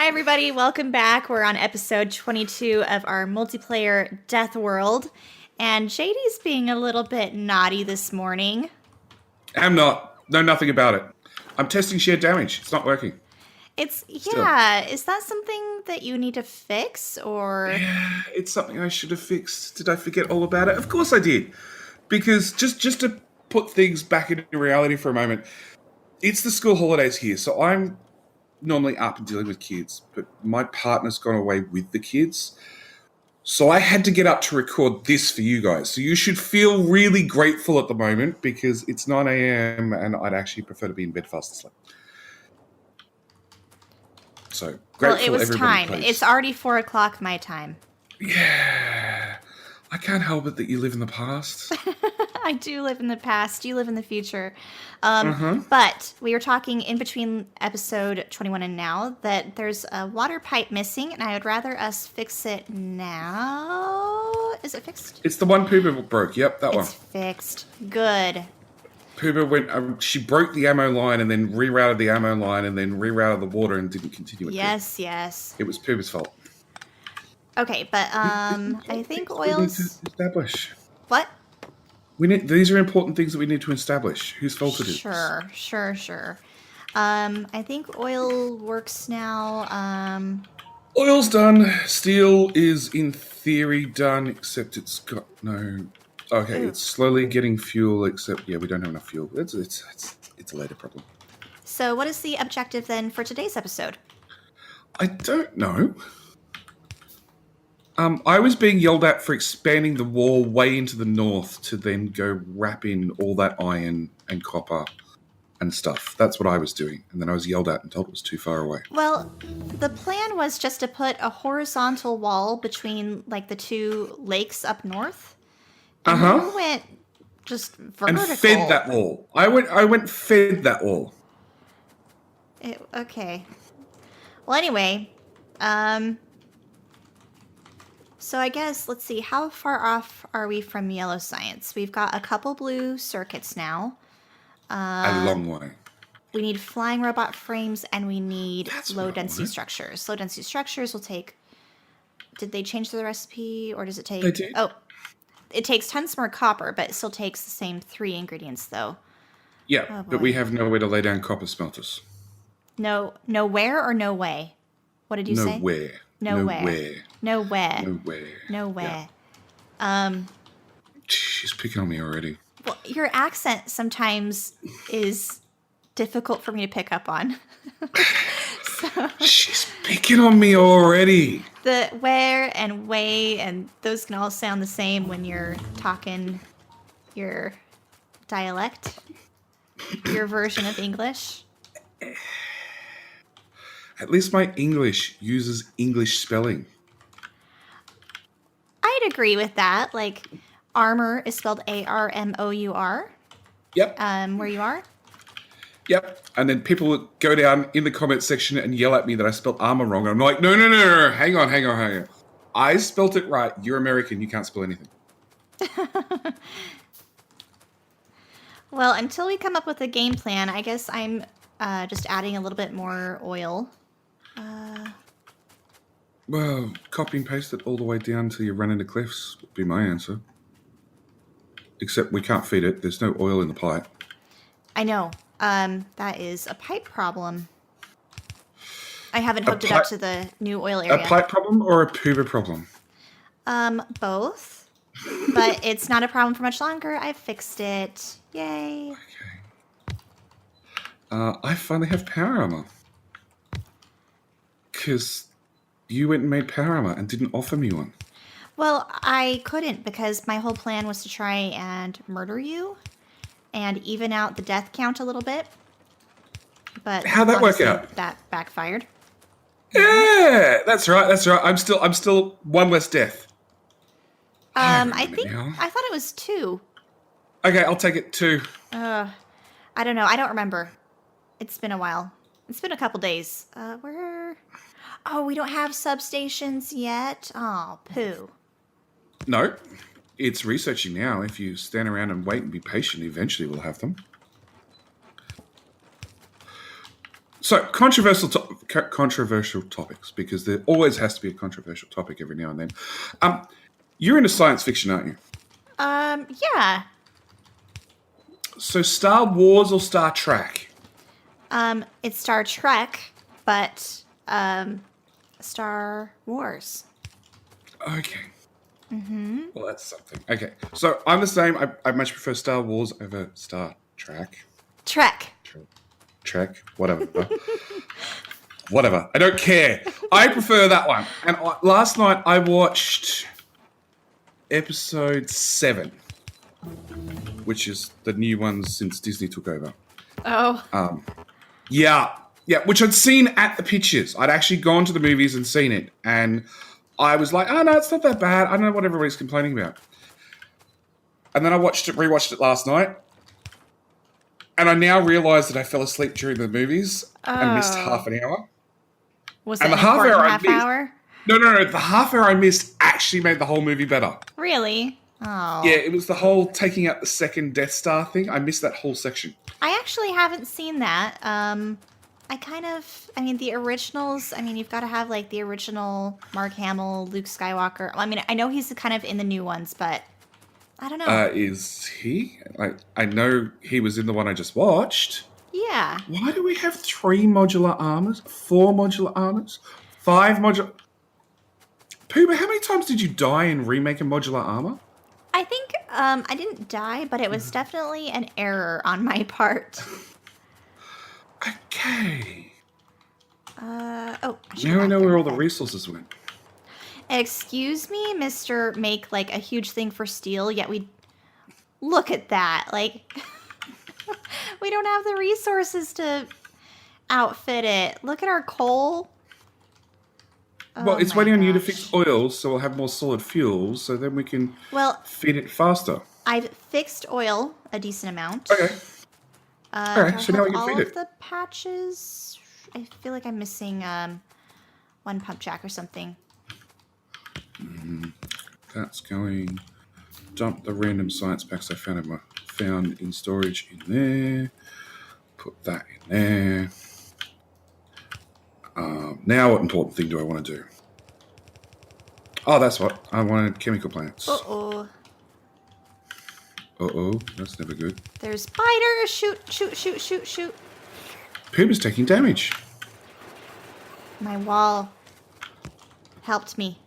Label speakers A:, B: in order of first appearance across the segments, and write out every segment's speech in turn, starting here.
A: Hi, everybody. Welcome back. We're on episode 22 of our multiplayer Deathworld. And JD's being a little bit naughty this morning.
B: I'm not. Know nothing about it. I'm testing shared damage. It's not working.
A: Is that something that you need to fix, or?
B: Yeah, it's something I should have fixed. Did I forget all about it? Of course I did. Because just to put things back into reality for a moment, it's the school holidays here, so I'm normally up and dealing with kids, but my partner's gone away with the kids. So I had to get up to record this for you guys. So you should feel really grateful at the moment because it's 9 a.m. and I'd actually prefer to be in bed fast asleep. So grateful.
A: Well, it was time.
B: Please.
A: It's already 4 o'clock my time.
B: Yeah. I can't help it that you live in the past.
A: I do live in the past. You live in the future. But we were talking in between episode 21 and now that there's a water pipe missing, and I would rather us fix it now. Is it fixed?
B: It's the one Pooba broke. Yep, that one.
A: It's fixed. Good.
B: Pooba went. She broke the ammo line and then rerouted the ammo line and then rerouted the water and didn't continue it.
A: Yes.
B: It was Pooba's fault.
A: Okay, but I think oils.
B: We need to establish.
A: What?
B: These are important things that we need to establish. Whose fault it is?
A: Sure. I think oil works now.
B: Oil's done. Steel is in theory done, except it's got no. Okay, It's slowly getting fuel. Except we don't have enough fuel. It's a later problem.
A: So, what is the objective then for today's episode?
B: I don't know. I was being yelled at for expanding the wall way into the north to then go wrap in all that iron and copper and stuff. That's what I was doing. And then I was yelled at and told it was too far away.
A: Well, the plan was just to put a horizontal wall between, like, the two lakes up north. And we went just vertical.
B: And fed that wall. I went fed that wall.
A: Okay. Well, anyway, so I guess, let's see, how far off are we from yellow science? We've got a couple blue circuits now.
B: A long way.
A: We need flying robot frames, and we need low-density structures. Low-density structures will take... Did they change the recipe, or does it take...
B: They did.
A: Oh, it takes tons more copper, but it still takes the same 3 ingredients, though.
B: Yeah, but we have nowhere to lay down copper smelters.
A: Nowhere or no way? What did you say?
B: Nowhere.
A: Nowhere.
B: Yeah. She's picking on me already.
A: Well, your accent sometimes is difficult for me to pick up on.
B: She's picking on me already.
A: The where and way, and those can all sound the same when you're talking your dialect, your version of English.
B: At least my English uses English spelling.
A: I'd agree with that. Like, armor is spelled ARMOUR.
B: Yep.
A: Where you are?
B: Yep. And then people would go down in the comment section and yell at me that I spelled armor wrong. And I'm like, no. Hang on. I spelt it right. You're American. You can't spell anything.
A: Well, until we come up with a game plan, I guess I'm just adding a little bit more oil.
B: Well, copy and paste it all the way down till you run into cliffs would be my answer. Except we can't feed it. There's no oil in the pipe.
A: I know. That is a pipe problem. I haven't hooked it up to the new oil area.
B: A pipe problem or a Pooba problem?
A: Both. But it's not a problem for much longer. I fixed it. Yay.
B: Okay. I finally have power armor. Because you went and made power armor and didn't offer me one.
A: Well, I couldn't because my whole plan was to try and murder you and even out the death count a little bit. But
B: how'd that work out?
A: That backfired.
B: Yeah, that's right. I'm still one less death.
A: I thought it was 2.
B: Okay, I'll take it 2.
A: I don't know. I don't remember. It's been a while. It's been a couple days. Oh, we don't have substations yet? Oh, poo.
B: No, it's researching now. If you stand around and wait and be patient, eventually we'll have them. So, controversial controversial topics because there always has to be a controversial topic every now and then. You're into science fiction, aren't you?
A: Yeah.
B: So Star Wars or Star Trek?
A: It's Star Trek, but Star Wars.
B: Okay. Well, that's something. Okay. So I'm the same. I much prefer Star Wars over Star Trek. Trek. Whatever. Whatever. I don't care. I prefer that one. And last night I watched episode 7, which is the new one since Disney took over.
A: Oh.
B: Yeah, which I'd seen at the pictures. I'd actually gone to the movies and seen it, and I was like, oh, no, it's not that bad. I don't know what everybody's complaining about. And then I rewatched it last night, and I now realise that I fell asleep during the movies and missed half an hour.
A: Was it an important half hour?
B: No. The half hour I missed actually made the whole movie better.
A: Really? Oh.
B: Yeah, it was the whole taking out the second Death Star thing. I missed that whole section.
A: I actually haven't seen that. The originals, you've got to have, like, the original Mark Hamill, Luke Skywalker. I know he's kind of in the new ones, but I don't know.
B: Is he? I know he was in the one I just watched.
A: Yeah.
B: Why do we have 3 modular armors, 4 modular armors, 5 modular... Pooba, how many times did you die in Remake and Modular Armor?
A: I think I didn't die, but it was definitely an error on my part.
B: Okay.
A: Now
B: I know where all the resources went.
A: Excuse me, Mr. Make, like, a huge thing for steel, yet we... Look at that. Like, we don't have the resources to outfit it. Look at our coal.
B: Well, it's waiting on you to fix oil, so we'll have more solid fuel, so then we can feed it faster.
A: I've fixed oil a decent amount.
B: Okay. Alright, so now we can feed it.
A: All of the patches... I feel like I'm missing one pump jack or something.
B: That's going... Dump the random science packs I found in storage in there. Put that in there. Now what important thing do I want to do? Oh, that's what. I wanted chemical plants.
A: Uh-oh.
B: That's never good.
A: There's spiders! Shoot.
B: Puma's taking damage.
A: My wall helped me.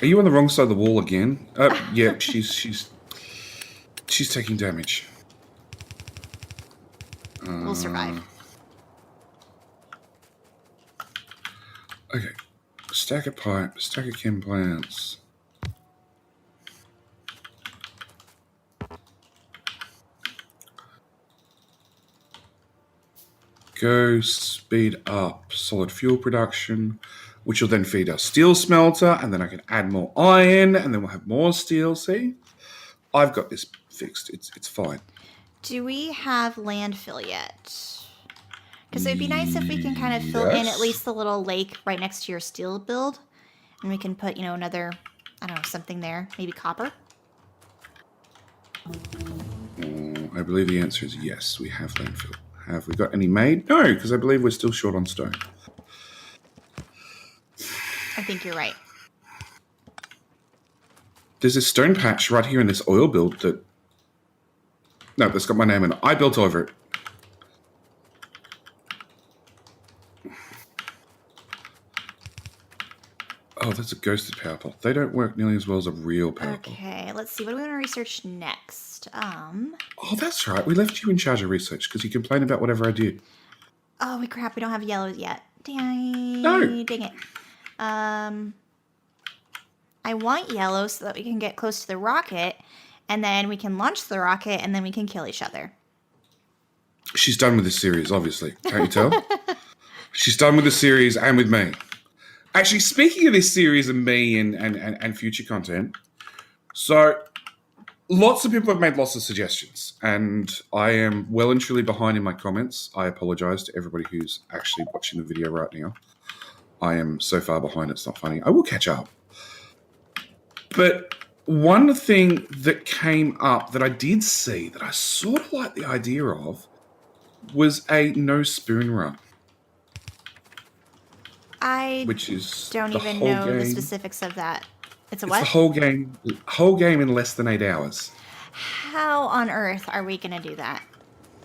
B: Are you on the wrong side of the wall again? Yeah, she's taking damage.
A: We'll survive.
B: Okay. Stack of pipe, stack of chem plants. Go speed up solid fuel production, which will then feed our steel smelter, and then I can add more iron, and then we'll have more steel. See? I've got this fixed. It's fine.
A: Do we have landfill yet? Because it would be nice if we can kind of fill in at least the little lake right next to your steel build. And we can put, another, I don't know, something there. Maybe copper?
B: I believe the answer is yes, we have landfill. Have we got any made? No, because I believe we're still short on stone.
A: I think you're right.
B: There's this stone patch right here in this oil build that's got my name in it. I built over it. Oh, that's a ghosted power pole. They don't work nearly as well as a real power pole.
A: Okay, let's see. What do we want to research next?
B: Oh, that's right. We left you in charge of research because you complained about whatever I did.
A: Oh, crap. We don't have yellows yet. Dang it. I want yellow so that we can get close to the rocket, and then we can launch the rocket, and then we can kill each other.
B: She's done with this series, obviously. Can't you tell? She's done with the series and with me. Actually, speaking of this series and me and future content, so lots of people have made lots of suggestions, and I am well and truly behind in my comments. I apologize to everybody who's actually watching the video right now. I am so far behind, it's not funny. I will catch up. But one thing that came up that I did see that I sort of like the idea of was a no spoon run.
A: I
B: which is
A: don't
B: the
A: even
B: whole
A: know
B: game.
A: the specifics of that. It's a
B: It's
A: what?
B: the whole game in less than 8 hours.
A: How on earth are we going to do that?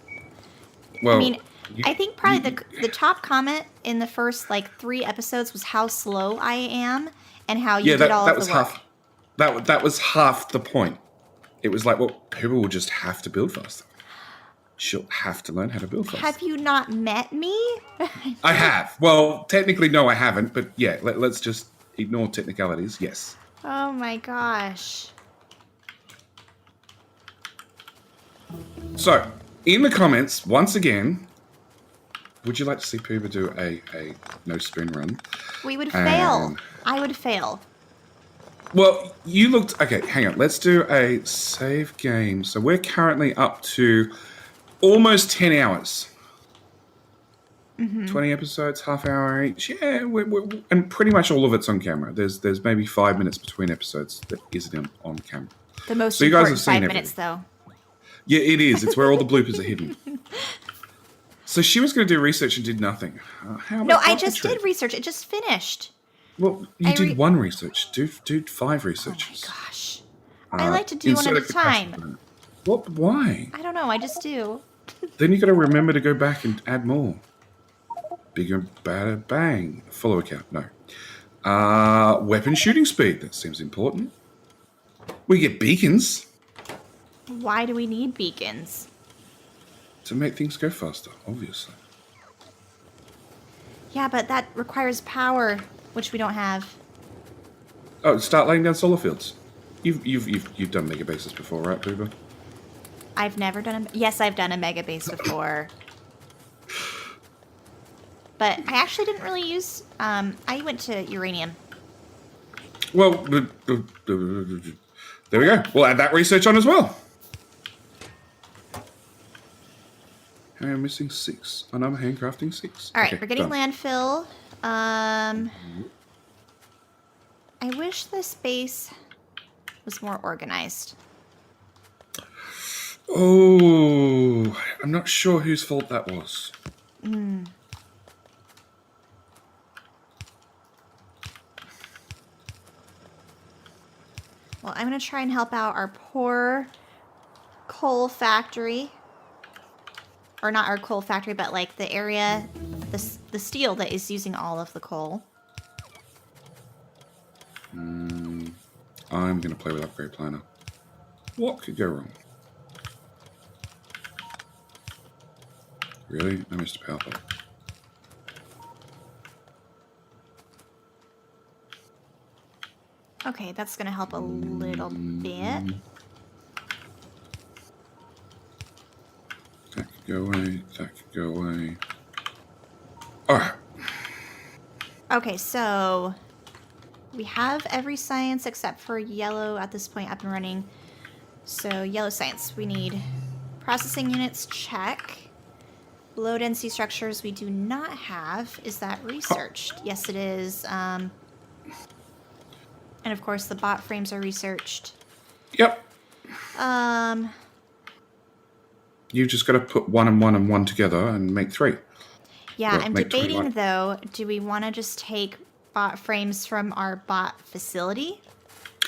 A: I
B: Well,
A: mean, I think probably the top comment in the first like 3 episodes was how slow I am and how you did all
B: that
A: of the
B: was
A: work.
B: that was half the point. It was like, well, people will just have to build faster. She'll have to learn how to build faster.
A: Have you not met me?
B: I have. Well, technically, no, I haven't. But yeah, let's just ignore technicalities. Yes.
A: Oh my gosh.
B: So, in the comments, once again, would you like to see Pooba do a no spin run?
A: We would fail. I would fail.
B: Well, you looked... Okay, hang on. Let's do a save game. So we're currently up to almost 10 hours. 20 episodes, half hour each. Yeah, and pretty much all of it's on camera. There's maybe 5 minutes between episodes that isn't on camera.
A: The most
B: So you guys
A: important
B: have seen
A: 5 minutes,
B: everything.
A: though.
B: Yeah, it is. It's where all the bloopers are hidden. So she was going to do research and did nothing. How
A: No,
B: about
A: I just
B: carpentry?
A: did research. It just finished.
B: Well, you did one research. Do 5 researches.
A: Oh my gosh. I like to do one
B: insert
A: at a
B: capacity
A: time.
B: burner. What? Why?
A: I don't know. I just do.
B: Then you got to remember to go back and add more. Bigger, badder, bang. Follower count. No. Weapon shooting speed. That seems important. We get beacons
A: Why do we need beacons?
B: to make things go faster, obviously.
A: Yeah, but that requires power, which we don't have.
B: Oh, start laying down solar fields. You've done mega bases before, right, Pooba?
A: I've never done a... Yes, I've done a mega base before. But I actually didn't really use... I went to uranium.
B: Well, there we go. We'll add that research on as well. How am I missing 6? And I'm handcrafting 6.
A: All right,
B: Okay,
A: we're getting
B: done.
A: landfill. I wish this base was more organized.
B: Oh, I'm not sure whose fault that was.
A: Well, I'm going to try and help out our poor coal factory. Or not our coal factory, but like the area, the steel that is using all of the coal.
B: I'm going to play with Upgrade Planner. What could go wrong? Really? I missed a power pole.
A: Okay, that's going to help a little bit.
B: That could go away. That could go away. Alright.
A: Okay, so we have every science except for yellow at this point up and running. So yellow science, we need processing units, check. Low density structures we do not have. Is that researched? Yes, it is. And of course the bot frames are researched.
B: Yep. You've just got to put 1 and 1 and 1 together and make 3.
A: Yeah,
B: Well,
A: I'm
B: make
A: debating
B: 21.
A: though, do we want to just take bot frames from our bot facility?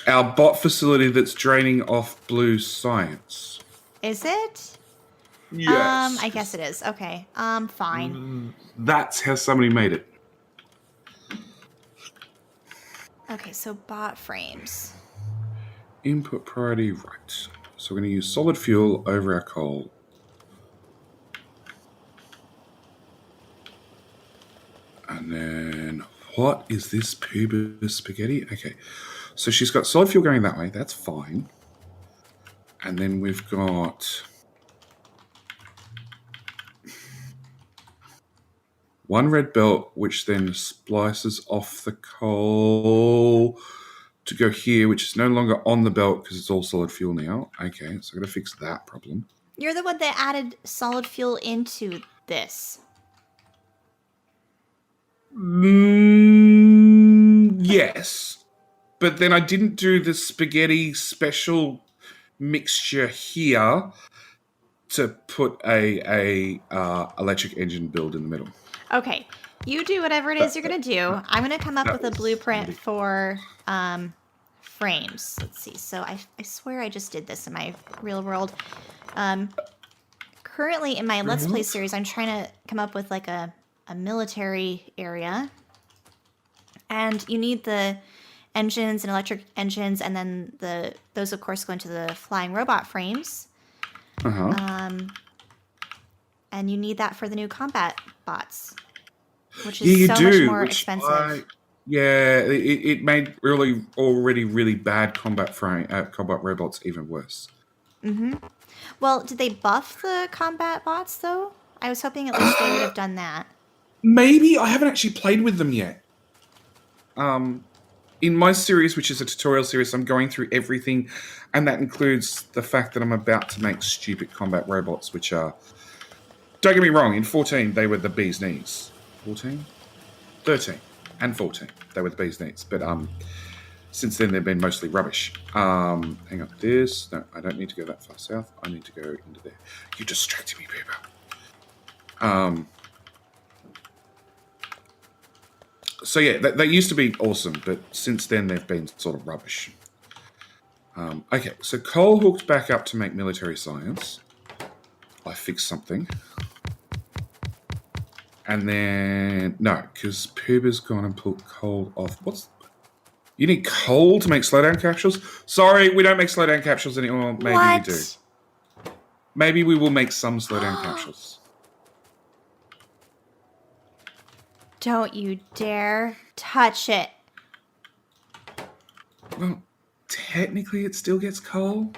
B: Our bot facility that's draining off blue science.
A: Is it?
B: Yes.
A: I guess it is. Okay. Fine.
B: That's how somebody made it.
A: Okay, so bot frames.
B: Input priority, right. So we're going to use solid fuel over our coal. And then, what is this Pooba spaghetti? Okay, so she's got solid fuel going that way. That's fine. And then we've got 1 red belt, which then splices off the coal to go here, which is no longer on the belt because it's all solid fuel now. Okay, so I'm going to fix that problem.
A: You're the one that added solid fuel into this.
B: Yes, but then I didn't do the spaghetti special mixture here to put a electric engine build in the middle.
A: Okay, You do whatever it is you're going to do. I'm going to come up with a blueprint for frames. Let's see. So I swear I just did this in my real world. Currently in my Let's Play series, I'm trying to come up with like a military area. And you need the engines and electric engines, and then those of course go into the flying robot frames. And you need that for the new combat bots, which is much more expensive.
B: It made already really bad combat robots even worse.
A: Well, did they buff the combat bots though? I was hoping at least they would have done that.
B: Maybe. I haven't actually played with them yet. In my series, which is a tutorial series, I'm going through everything, and that includes the fact that I'm about to make stupid combat robots, which are... Don't get me wrong, in 14, they were the bee's knees. 14? 13 and 14, they were the bee's knees. But since then, they've been mostly rubbish. Hang on, this... No, I don't need to go that far south. I need to go into there. You distracted me, Pepper. So yeah, they used to be awesome, but since then they've been sort of rubbish. Okay, so Cole hooked back up to make military science. I fixed something. And then... No, because Puba's gone and put Cole off. You need coal to make slowdown capsules? Sorry, we don't make slowdown capsules anymore. Maybe we do. Maybe we will make some slowdown capsules.
A: Don't you dare touch it.
B: Well, technically it still gets coal.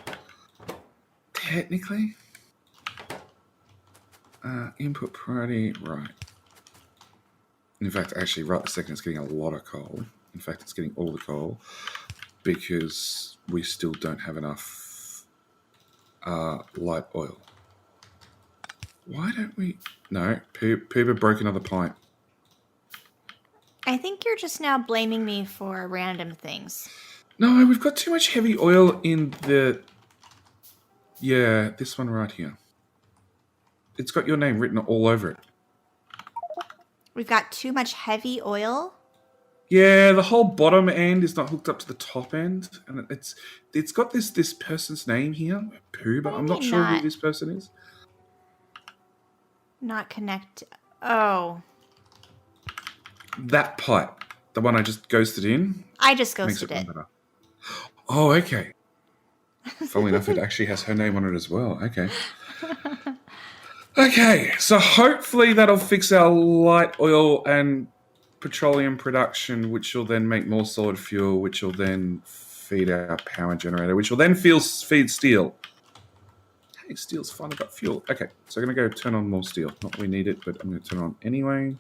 B: Technically. Input priority, right. In fact, actually, right this second, it's getting a lot of coal. In fact, it's getting all the coal because we still don't have enough light oil. Why don't we... No, Pooba broke another pipe.
A: I think you're just now blaming me for random things.
B: No, we've got too much heavy oil in the... Yeah, this one right here. It's got your name written all over it.
A: We've got too much heavy oil?
B: Yeah, the whole bottom end is not hooked up to the top end. And it's got this person's name here, Pooba. I'm not sure who this person is.
A: Not connect... Oh...
B: That pipe, the one I just ghosted in.
A: I just ghosted it.
B: Oh, okay. Funnily enough, it actually has her name on it as well. Okay. Okay, so hopefully that'll fix our light oil and petroleum production, which will then make more solid fuel, which will then feed our power generator, which will then feed steel. Hey, steel's finally got fuel. Okay, so I'm going to go turn on more steel. Not that we need it, but I'm going to turn it on anyway.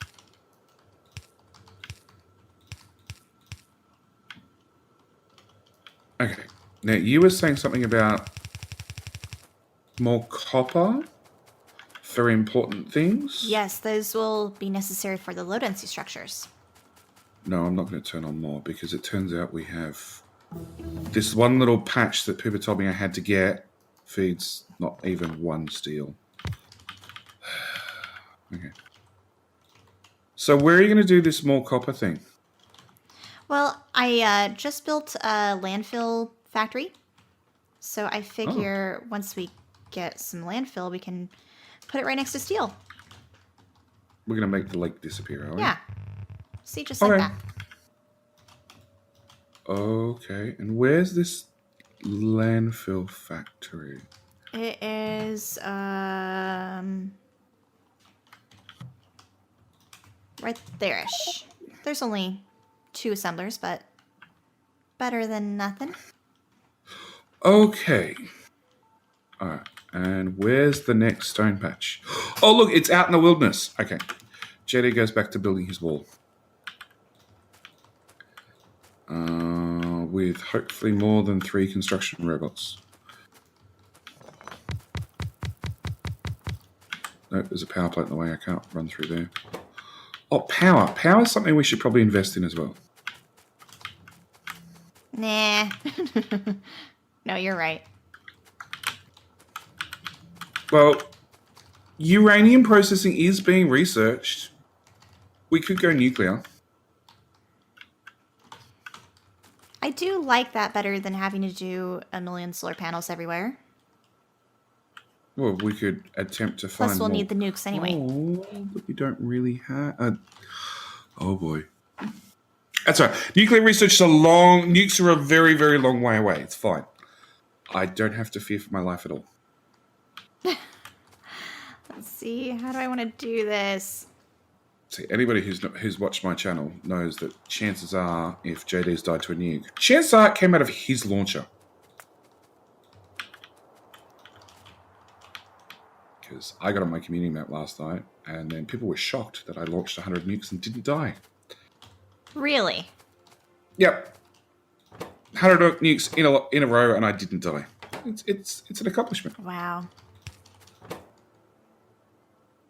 B: Okay, now you were saying something about more copper for important things?
A: Yes, those will be necessary for the low density structures.
B: No, I'm not going to turn on more because it turns out we have this one little patch that Pippa told me I had to get feeds not even one steel. Okay. So where are you going to do this more copper thing?
A: Well, I just built a landfill factory. So I figure once we get some landfill, we can put it right next to steel.
B: We're going to make the lake disappear, are we?
A: Yeah. See, just like that.
B: Okay. And where's this landfill factory?
A: It is right there-ish. There's only 2 assemblers, but better than nothing.
B: Okay. All right. And where's the next stone patch? Oh, look, it's out in the wilderness. Okay. JD goes back to building his wall. With hopefully more than 3 construction robots. Nope, there's a power plant in the way. I can't run through there. Oh, power. Power is something we should probably invest in as well.
A: Nah. No, you're right.
B: Well, uranium processing is being researched. We could go nuclear.
A: I do like that better than having to do a million solar panels everywhere.
B: Well, we could attempt to find
A: Plus, we'll
B: more.
A: need the nukes anyway.
B: Oh, but we don't really have... oh, boy. That's right. Nuclear research is nukes are a very, very long way away. It's fine. I don't have to fear for my life at all.
A: Let's see. How do I want to do this?
B: See, anybody who's watched my channel knows that chances are, if JD's died to a nuke, chances are it came out of his launcher. Because I got on my community map last night, and then people were shocked that I launched 100 nukes and didn't die.
A: Really?
B: Yep. 100 nukes in a row, and I didn't die. It's an accomplishment.
A: Wow.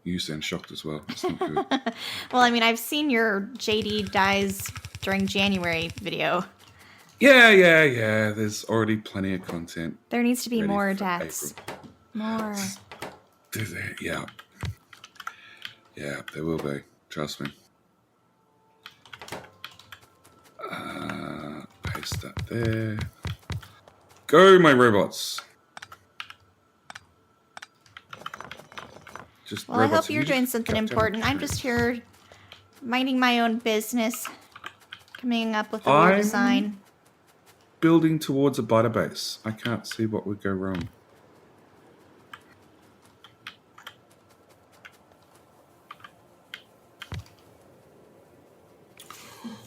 B: You sound shocked as well. That's not good.
A: Well, I mean, I've seen your JD dies during January video.
B: Yeah. There's already plenty of content.
A: There needs to be
B: ready
A: more
B: for
A: deaths.
B: April.
A: More.
B: Yeah. Yeah, there will be. Trust me. Paste that there. Go, my robots.
A: Well, I hope you're doing something important. I'm just here minding my own business, coming up with a new design.
B: Building towards a biter base. I can't see what would go wrong.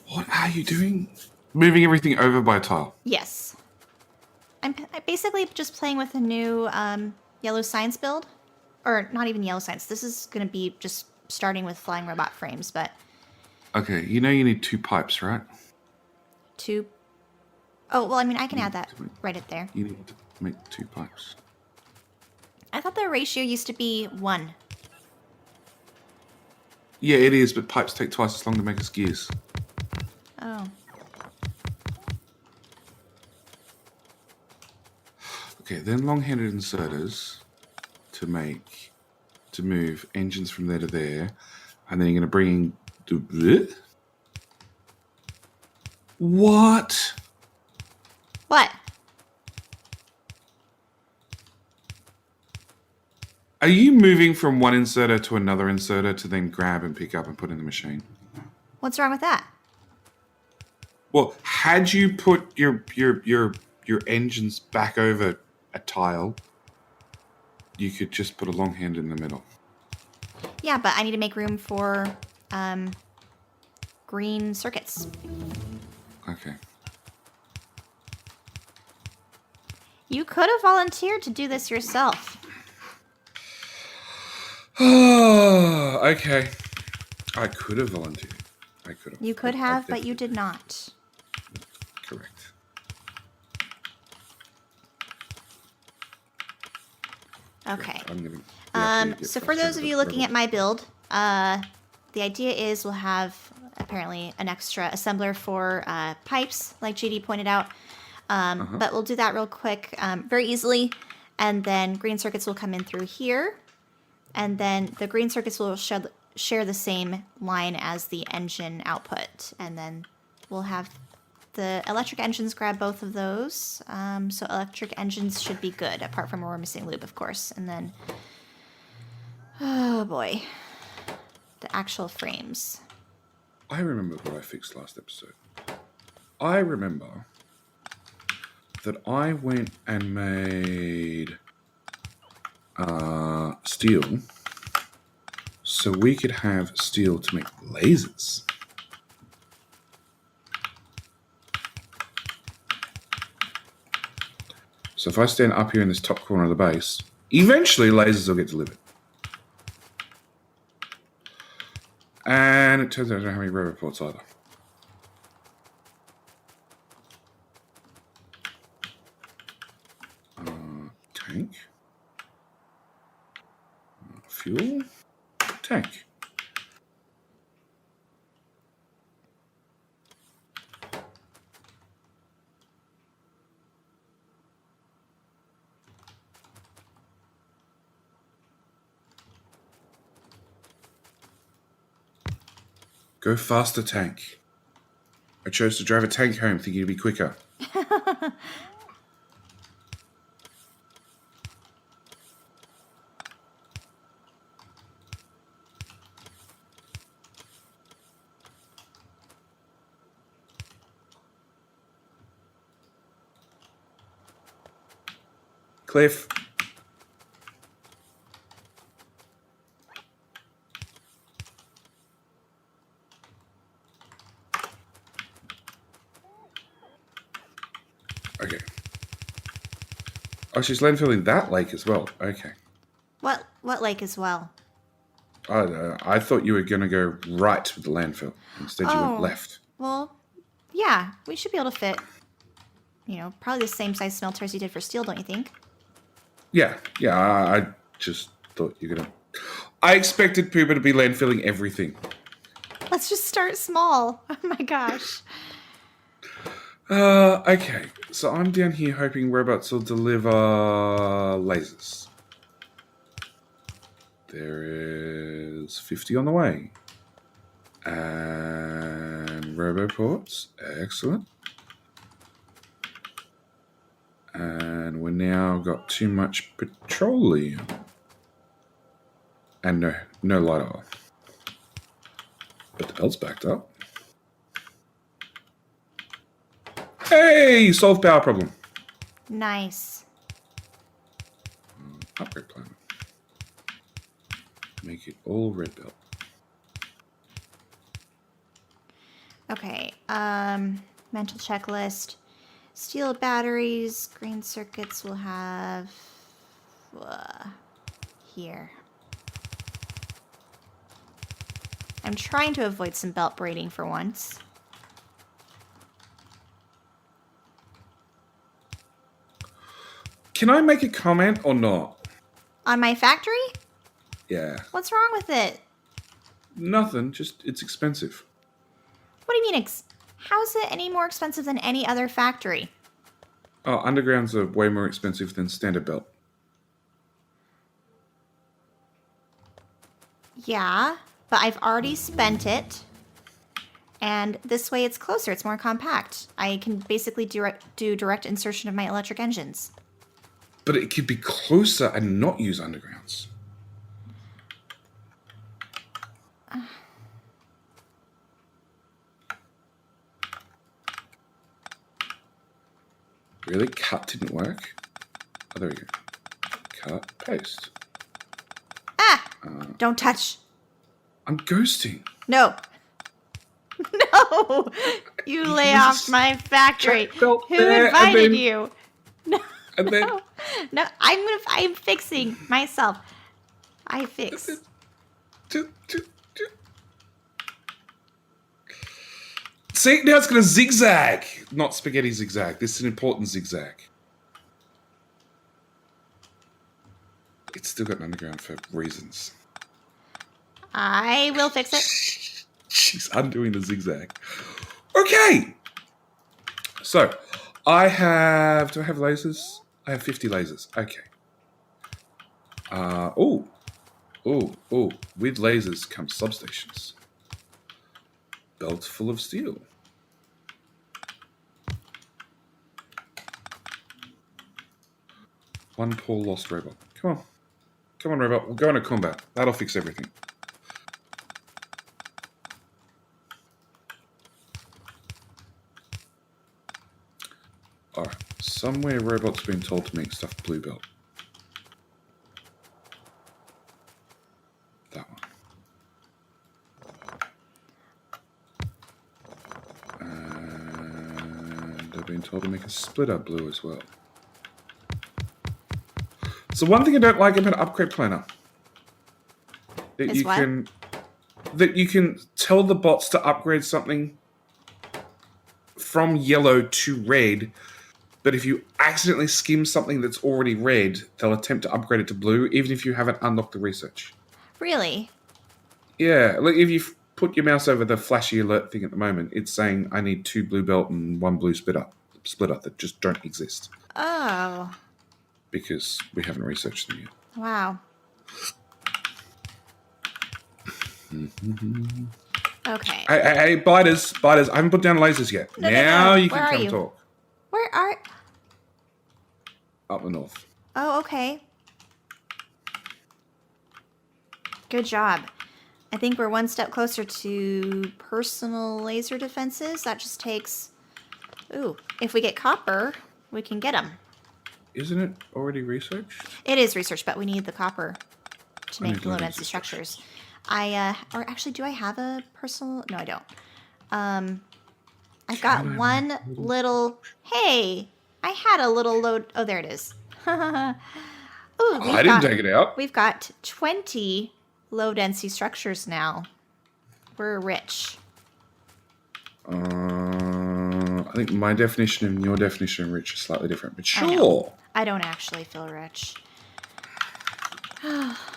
B: What are you doing? Moving everything over by tile.
A: Yes. I'm basically just playing with a new yellow science build. Or not even yellow science. This is going to be just starting with flying robot frames, but...
B: Okay, you know you need 2 pipes, right?
A: 2... Oh, well, I mean, I can add that right at there.
B: You need to make 2 pipes.
A: I thought the ratio used to be 1.
B: Yeah, it is, but pipes take twice as long to make as gears.
A: Oh.
B: Okay, then long-handed inserters to move engines from there to there, and then you're going to bring in what?
A: What?
B: Are you moving from one inserter to another inserter to then grab and pick up and put in the machine?
A: What's wrong with that?
B: Well, had you put your engines back over a tile, you could just put a long hand in the middle.
A: Yeah, but I need to make room for green circuits.
B: Okay.
A: You could have volunteered to do this yourself.
B: Oh, okay. I could have volunteered. I could have.
A: You could have, but you did not.
B: Correct.
A: Okay.
B: I'm
A: So for those of you looking at my build, the idea is we'll have apparently an extra assembler for pipes, like GD pointed out. But we'll do that real quick, very easily. And then green circuits will come in through here. And then the green circuits will share the same line as the engine output. And then we'll have the electric engines grab both of those. So electric engines should be good, apart from where we're missing lube, of course. And then, oh boy, the actual frames.
B: I remember what I fixed last episode. I remember that I went and made steel so we could have steel to make lasers. So if I stand up here in this top corner of the base, eventually lasers will get delivered. And it turns out I don't have any row reports either. Tank. Fuel. Tank. Go faster, tank. I chose to drive a tank home thinking it'd be quicker. Cliff. Okay. Oh, she's landfilling that lake as well. Okay.
A: What lake as well?
B: I thought you were going to go right with the landfill. Instead, you went left.
A: Well, yeah. We should be able to fit, probably the same size smelter as you did for steel, don't you think?
B: Yeah. I just thought you were going to... I expected people to be landfilling everything.
A: Let's just start small. Oh my gosh.
B: Okay. So I'm down here hoping robots will deliver lasers. There is 50 on the way. And roboports. Excellent. And we now got too much petroleum. And no light oil. But the belt's backed up. Hey! Solved power problem.
A: Nice.
B: Upgrade plan. Make it all red belt.
A: Okay. Mental checklist. Steel batteries. Green circuits will have... here. I'm trying to avoid some belt braiding for once.
B: Can I make a comment or not?
A: On my factory?
B: Yeah.
A: What's wrong with it?
B: Nothing, just it's expensive.
A: What do you mean, how is it any more expensive than any other factory?
B: Oh, undergrounds are way more expensive than standard belt.
A: Yeah, but I've already spent it. And this way it's closer, it's more compact. I can basically do direct insertion of my electric engines.
B: But it could be closer and not use undergrounds. Really? Cut didn't work? Oh, there we go. Cut, paste.
A: Don't touch.
B: I'm ghosting.
A: No. No. You lay off my factory. Who invited you? No.
B: And then...
A: No, I'm fixing myself. I fix.
B: See, now it's going to zigzag. Not spaghetti zigzag. This is an important zigzag. It's still got an underground for reasons.
A: I will fix it.
B: She's undoing the zigzag. Okay. So, do I have lasers? I have 50 lasers. Okay. With lasers come substations. Belt full of steel. One poor lost robot. Come on. Come on, robot. We'll go into combat. That'll fix everything. Alright. Somewhere robots been told to make stuff blue belt. That one. And I've been told to make a splitter blue as well. So one thing I don't like about Upgrade Planner that you can tell the bots to upgrade something from yellow to red, but if you accidentally skim something that's already red, they'll attempt to upgrade it to blue, even if you haven't unlocked the research.
A: Really?
B: Yeah, like if you put your mouse over the flashy alert thing at the moment, it's saying I need 2 blue belt and 1 blue splitter that just don't exist.
A: Oh.
B: Because we haven't researched them yet.
A: Wow. Okay.
B: Hey, biters. I haven't put down lasers yet.
A: No.
B: You
A: Where
B: can
A: are
B: come
A: you?
B: talk.
A: Where are...
B: Up the north.
A: Oh, okay. Good job. I think we're one step closer to personal laser defenses. That just takes... Ooh, if we get copper, we can get them.
B: Isn't it already researched?
A: It is research, but we need the copper to
B: I need
A: make
B: low
A: low-density
B: density
A: structures. Or actually, do I have a personal... No, I don't. I've got one little... Hey, I had a little load... Oh, there it is. Ooh,
B: I didn't take it out.
A: We've got 20 low-density structures now. We're rich.
B: I think my definition and your definition of rich are slightly different, but sure.
A: I don't actually feel rich.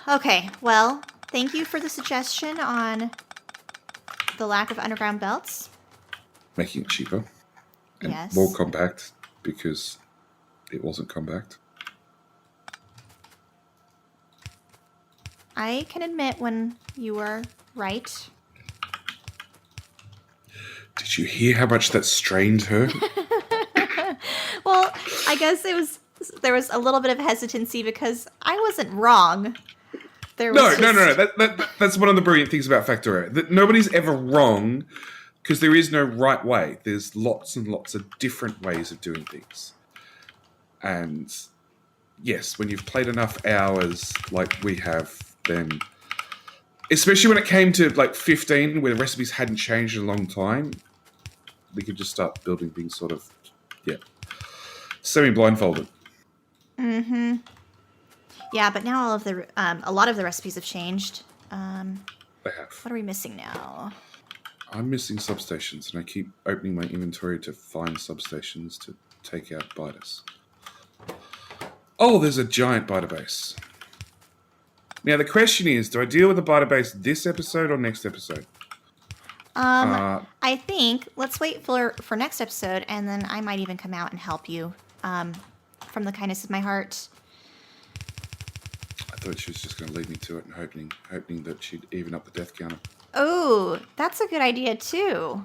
A: Okay, well, thank you for the suggestion on the lack of underground belts.
B: Making it cheaper. And
A: Yes.
B: more compact, because it wasn't compact.
A: I can admit when you were right.
B: Did you hear how much that strained her?
A: Well, I guess there was a little bit of hesitancy because I wasn't wrong.
B: No. That's one of the brilliant things about Factorio. That nobody's ever wrong, because there is no right way. There's lots and lots of different ways of doing things. And yes, when you've played enough hours like we have, then especially when it came to like 15, where the recipes hadn't changed in a long time, we could just start building things sort of, semi-blindfolded.
A: Mm-hmm. Yeah, but now a lot of the recipes have changed.
B: They have.
A: What are we missing now?
B: I'm missing substations, and I keep opening my inventory to find substations to take out biters. Oh, there's a giant biter base. Now, the question is, do I deal with the biter base this episode or next episode?
A: I think let's wait for next episode, and then I might even come out and help you from the kindness of my heart.
B: I thought she was just going to lead me to it and hoping that she'd even up the death counter.
A: Oh, that's a good idea, too.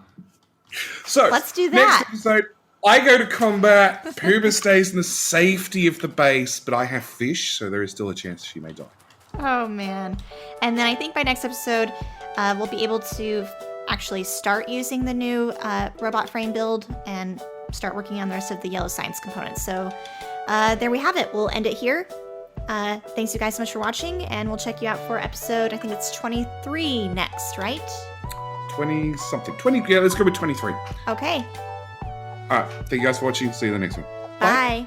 B: So,
A: let's do that.
B: Next episode, I go to combat, Pooba stays in the safety of the base, but I have fish, so there is still a chance she may die.
A: Oh, man. And then I think by next episode, we'll be able to actually start using the new robot frame build and start working on the rest of the yellow science components. So there we have it. We'll end it here. Thanks you guys so much for watching, and we'll check you out for episode, I think it's 23 next, right?
B: 20-something. 20, let's go with 23.
A: Okay.
B: All right. Thank you guys for watching. See you in the next one.
A: Bye.